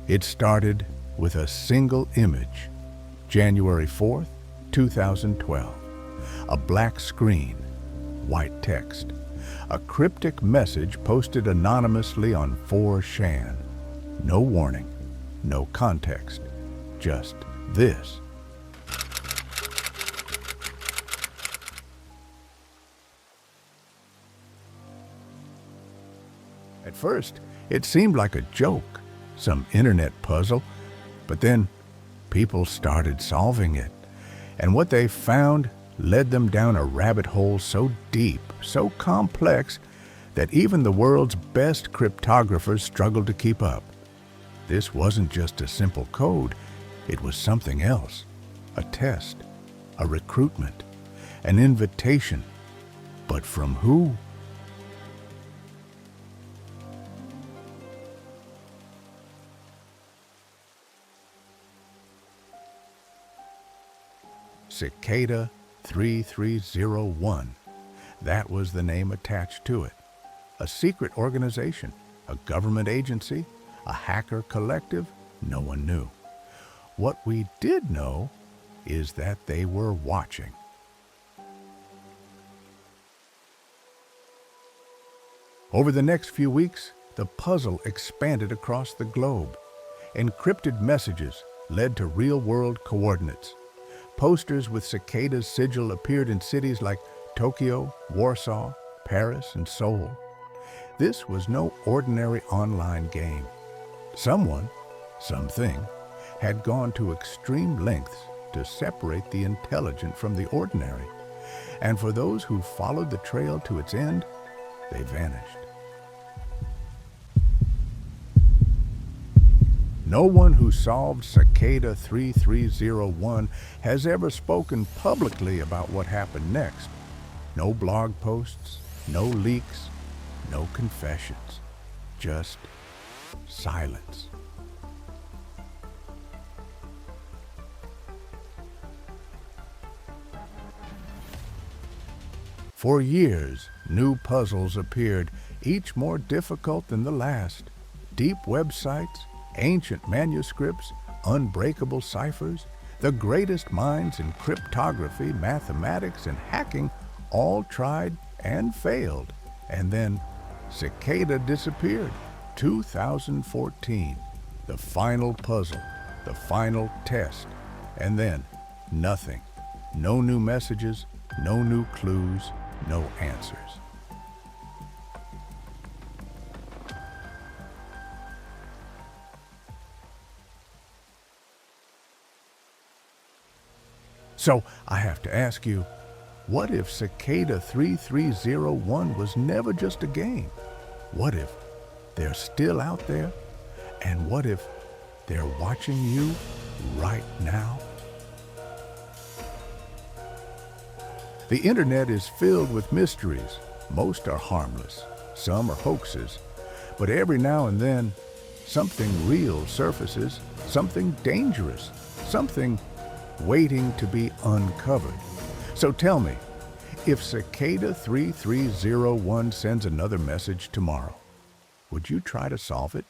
It started with a single image, January 4th, 2012. A black screen, white text. A cryptic message posted anonymously on 4chan. No warning, no context, just this. At first, it seemed like a joke, some internet puzzle, but then people started solving it, and what they found led them down a rabbit hole so deep, so complex, that even the world's best cryptographers struggled to keep up. This wasn't just a simple code, it was something else. A test, a recruitment, an invitation. But from who? Cicada 3301. That was the name attached to it. A secret organization, a government agency, a hacker collective, no one knew. What we did know is that they were watching. Over the next few weeks, the puzzle expanded across the globe. Encrypted messages led to real-world coordinates. Posters with Cicada's sigil appeared in cities like Tokyo, Warsaw, Paris, and Seoul. This was no ordinary online game. Someone, something, had gone to extreme lengths to separate the intelligent from the ordinary. And for those who followed the trail to its end, they vanished. No one who solved Cicada 3301 has ever spoken publicly about what happened next. No blog posts, no leaks, no confessions, just silence. For years, new puzzles appeared, each more difficult than the last. Deep websites, ancient manuscripts, unbreakable ciphers, the greatest minds in cryptography, mathematics, and hacking all tried and failed. And then Cicada disappeared. 2014, the final puzzle, the final test. And then nothing. No new messages, no new clues, no answers. So I have to ask you, what if Cicada 3301 was never just a game? What if they're still out there? And what if they're watching you right now? The internet is filled with mysteries. Most are harmless, some are hoaxes. But every now and then, something real surfaces, something dangerous, something waiting to be uncovered. So tell me, if Cicada 3301 sends another message tomorrow, would you try to solve it?